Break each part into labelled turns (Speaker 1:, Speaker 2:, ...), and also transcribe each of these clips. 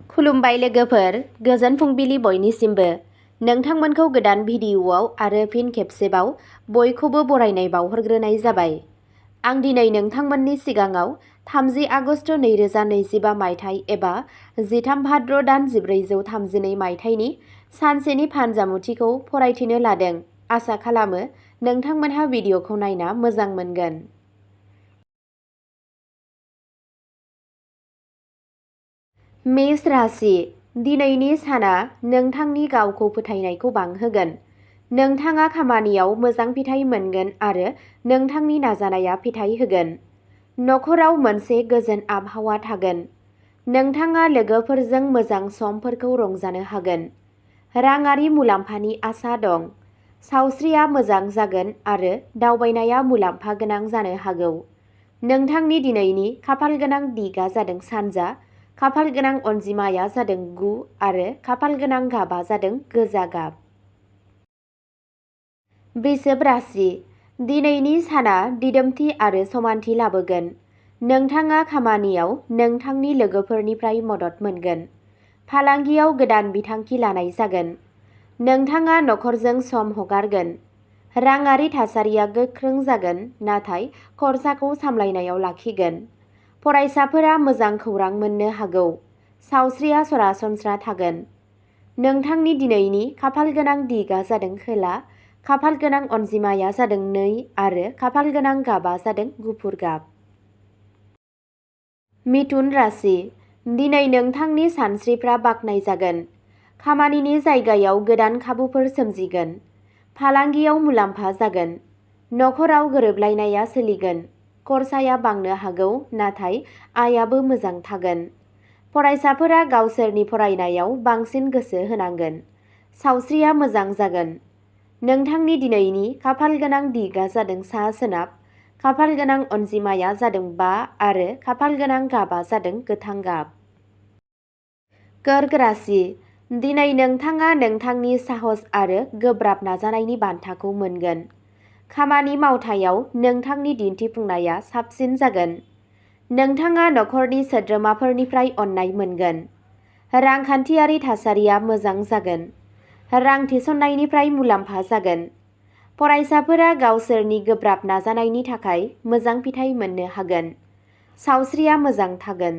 Speaker 1: खुलुमबाय लोगोफोर, गोजोन फुंबिलि बयनिसिमबो। नोंथांमोनखौ गोदान भिडिअ'आव आरो फिन खेबसेबाव बयखौबो बरायनाय बावहरग्रोनाय जाबाय। आं दिनै नोंथांमोननि सिगाङाव 30 आगस्ट 2025 मायथाइ एबा 13 भाद्र दान 1432 मायथाइनि सानसेनि फानजामुथिखौ फरायथिनो लादों। आसा खालामो नोंथांमोनहा भिडिअ'खौ नायना मोजां मोनगोन। मेष राशि, दिनैनि साना नोंथांनि गावखौ फोथायनायखौ बांहोगोन। नोंथाङा खामानियाव मोजां फिथाइ मोनगोन आरो नोंथांनि नाजानाया फिथाइ होगोन। नखराव मोनसे गोजोन आबहावा थागोन। नोंथाङा लोगोफोरजों मोजां समफोरखौ रंजानो हागोन। राङारि मुलाम्फानि आसा दं। सावस्रिया मोजां जागोन आरो दावबायनाया मुलाम्फा गोनां जानो हागौ। नोंथांनि दिनैनि खाफालगोनां दिगआ जादों सानजा, खाफालगोनां अनजिमाया जादों 9 आरो खाफालगोनां गाबआ जादों गोजा गाब। वृषभ राशि, दिनैनि साना दिदोमथि आरो समानथि लाबोगोन। नोंथाङा खामानियाव नोंथांनि लोगोफोरनिफ्राय मदद मोनगोन। फालांगियाव गोदान बिथांखि लानाय जागोन। नोंथाङा नखरजों सम हगारगोन। राङारि थासारिया गोख्रों जागोन, नाथाय खरसाखौ सामलायनायाव लाखिगोन। फरायसाफोरा मोजां खौरां मोननो हागौ। सावस्रिया सरासनस्रा थागोन। नोंथांनि दिनैनि खाफालगोनां दिगआ जादों खोला, खाफालगोनां अनजिमाया जादों 2 आरो खाफालगोनां गाबआ जादों गुफुर गाब। मिथुन राशि, दिनै नोंथांनि सानस्रिफ्रा बाखनायजागोन। खामानिनि जायगायाव गोदान खाबुफोर सोमजिगोन। फालांगियाव मुलाम्फा जागोन। नखराव गोरोबलायनाया सोलिगोन। खरसाया बांनो हागौ, नाथाय आयाबो मोजां थागोन। फरायसाफोरा गावसोरनि फरायनायाव बांसिन गोसो होनांगोन। सावस्रिया मोजां जागोन। नोंथांनि दिनैनि खाफालगोनां दिगआ जादों सा-सोनाब, खाफालगोनां अनजिमाया जादों 5 आरो खाफालगोनां गाबआ जादों गोथां गाब। कर्क राशि, दिनै नोंथाङा नोंथांनि साहस आरो गोब्राब नाजानायनि बान्थाखौ मोनगोन। खामानि मावथायाव नोंथांनि दिन्थिफुंनाया साबसिन जागोन। नोंथाङा नखरनि सोद्रोमाफोरनिफ्राय अननाय मोनगोन। रांखान्थियारि थासारिया मोजां जागोन। रां थिसननायनिफ्राय मुलाम्फा जागोन। फरायसाफोरा गावसोरनि गोब्राब नाजानायनि थाखाय मोजां फिथाइ मोननो हागोन। सावस्रिया मोजां थागोन।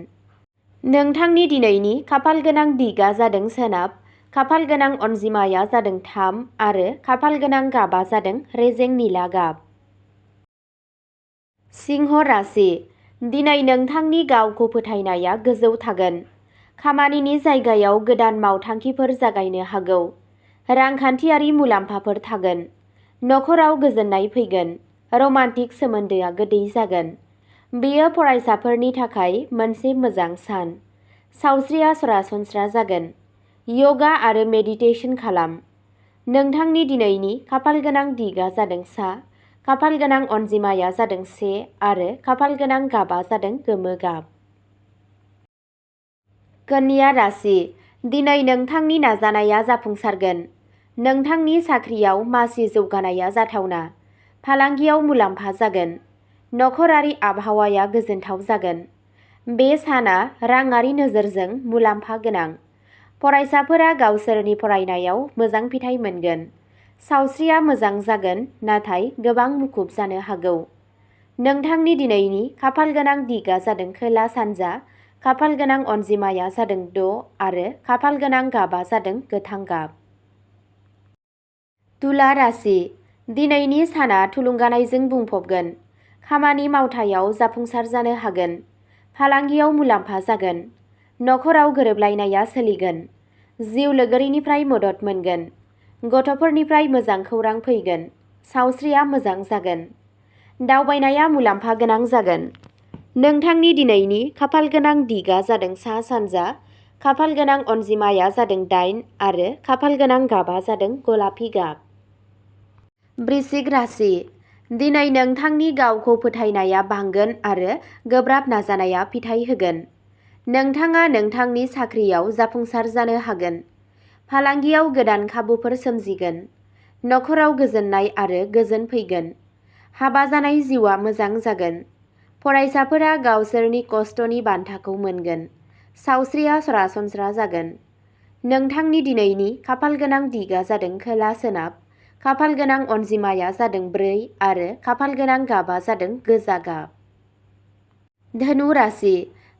Speaker 1: नोंथांनि दिनैनि खाफालगोनां दिगआ जादों सोनाब, खाफालगोनां अनजिमाया जादों 3 आरो खाफालगोनां गाबआ जादों रेजें निला गाब। सिंह राशि, दिनै नोंथांनि गावखौ फोथायनाया गोजौ थागोन। खामानिनि जायगायाव गोदान मावथांखिफोर जागायनो हागौ। रांखान्थियारि मुलाम्फाफोर थागोन। नखराव गोजोननाय फैगोन। रमान्टिक सोमोन्दोआ गोदै जागोन। बेयो फरायसाफोरनि थाखाय मोनसे मोजां सान। सावस्रिया सरासनस्रा जागोन। यगा आरो मेडिटेशन खालाम। नोंथांनि दिनैनि खाफालगोनां दिगआ जादों सा, खाफालगोनां अनजिमाया जादों 1 आरो खाफालगोनां गाबआ जादों गोमो गाब। कन्या राशि, दिनै नोंथांनि नाजानाया जाफुंसारगोन। नोंथांनि साख्रियाव मासि जौगानाया जाथावना। फालांगियाव मुलाम्फा जागोन। नखरारि आबहावाया गोजोनथाव जागोन। बे साना राङारि नोजोरजों मुलाम्फा गोनां। फरायसाफोरा गावसोरनि फरायनायाव मोजां फिथाइ मोनगोन। सावस्रिया मोजां जागोन, नाथाय गोबां मुखुब जानो हागौ। नोंथांनि दिनैनि खाफालगोनां दिगआ जादों खोला-सानजा, खाफालगोनां अनजिमाया जादों 6 आरो खाफालगोनां गाबआ जादों गोथां गाब। तुला राशि, दिनैनि साना थुलुंगानायजों बुंफबगोन। खामानि मावथायाव जाफुंसार जानो हागोन। फालांगियाव मुलाम्फा जागोन। नखराव गोरोबलायनाया सोलिगोन। जिउ लोगोरिनिफ्राय मदद मोनगोन। गथ'फोरनिफ्राय मोजां खौरां फैगोन। सावस्रिया मोजां जागोन। दावबायनाया मुलाम्फा गोनां जागोन। नोंथांनि दिनैनि खाफालगोनां दिगआ जादों सा-सानजा, खाफालगोनां अनजिमाया जादों 8 आरो खाफालगोनां गाबआ जादों गलापि गाब। वृश्चिक राशि, दिनै नोंथांनि गावखौ फोथायनाया बांगोन आरो गोब्राब नाजानाया फिथाइ होगोन। नोंथाङा नोंथांनि साख्रियाव जाफुंसार जानो हागोन। फालांगियाव गोदान खाबुफोर सोमजिगोन। नखराव गोजोननाय आरो गोजोन फैगोन। हाबा जानाय जिउआ मोजां जागोन। फरायसाफोरा गावसोरनि खस्थ'नि बान्थाखौ मोनगोन। सावस्रिया सरासनस्रा जागोन। नोंथांनि दिनैनि खाफालगोनां दिगा जादों खोला सोनाब। खाफालगोनां अनजिमाया जादों 4 आरो खाफालगोनां गाबा जादों गोजा गाब। धनु राशि,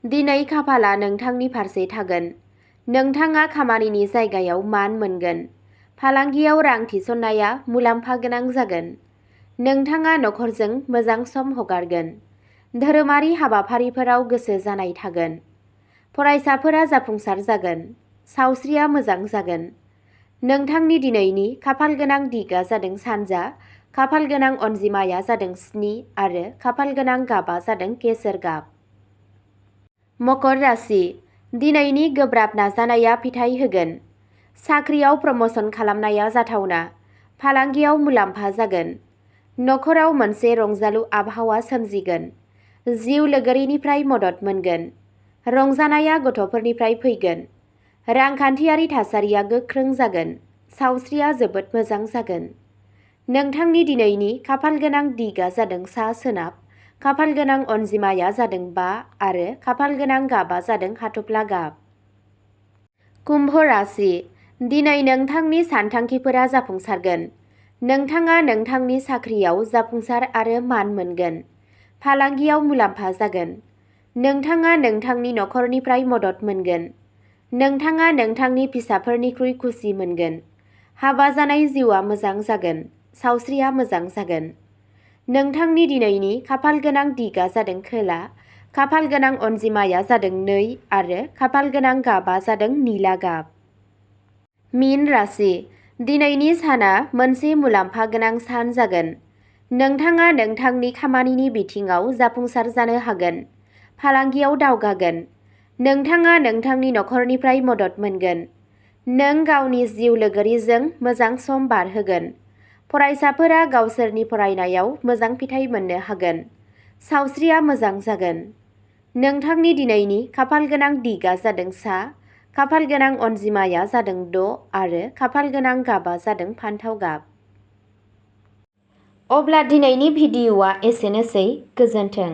Speaker 1: दिनै खाफाला नोंथांनि फारसे थागोन। नोंथाङा खामानिनि जायगायाव मान मोनगोन। फालांगियाव रां थिसननाया मुलाम्फा गोनां जागोन। नोंथाङा नखरजों मोजां सम हगारगोन। धोरोमारि हाबाफारिफोराव गोसो जानाय थागोन। फरायसाफोरा जाफुंसार जागोन। सावस्रिया मोजां जागोन। नोंथांनि दिनैनि खाफालगोनां दिगा जादों सानजा। खाफालगोनां अनजिमाया जादों 7 आरो खाफालगोनां गाबा जादों केसर गाब। मकर राशि, दिनैनि गोब्राब नाजानाया फिथाइ होगोन। साख्रियाव प्रम'सन खालामनाया जाथावना। फालांगियाव मुलाम्फा जागोन। नखराव मोनसे रंजालु आबहावा सोमजिगोन। जिउ लोगोरिनिफ्राय मदद मोनगोन। रंजानाया गथ'फोरनिफ्राय फैगोन। रांखान्थियारि थासारिया गोख्रों जागोन। सावस्रिया जोबोद मोजां जागोन। नोंथांनि दिनैनि खाफालगोनां दिगा जादों सा सोनाब। खाफालगोनां अनजिमाया जादों 5 आरो खाफालगोनां गाबा जादों हाथफ्ला गाब। कुम्भ राशि, दिनै नोंथांनि सानथांखिफोरा जाफुंसारगोन। नोंथाङा नोंथांनि साख्रियाव जाफुंसार आरो मान मोनगोन। फालांगियाव मुलाम्फा जागोन। नोंथाङा नोंथांनि नखरनिफ्राय मदद मोनगोन। नोंथाङा नोंथांनि फिसाफोरनिख्रुइ खुसि मोनगोन। हाबा जानाय जिउआ मोजां जागोन। सावस्रिया मोजां जागोन। नोंथांनि दिनैनि खाफालगोनां दिगा जादों खोला। खाफालगोनां अनजिमाया जादों 2 आरो खाफालगोनां गाबा जादों निला गाब। मीन राशि, दिनैनि साना मोनसे मुलाम्फा गोनां सान जागोन। नोंथाङा नोंथांनि खामानिनि बिथिङाव जाफुंसार जानो हागोन। फालांगियाव दावगागोन। नोंथाङा नोंथांनि नखरनिफ्राय मदद मोनगोन। नों गावनि जिउ लोगोरिजों मोजां सम बारहोगोन। फरायसाफोरा गावसोरनि फरायनायाव मोजां फिथाइ मोननो हागोन। सावस्रिया मोजां जागोन। नोंथांनि दिनैनि खाफालगोनां दिगा जादों सा। खाफालगोनां अनजिमाया जादों 6 आरो खाफालगोनां गाबा जादों फान्थाव गाब। अब्ला दिनैनि भिडिअ'आ एसेनोसै। गोजोन्थों।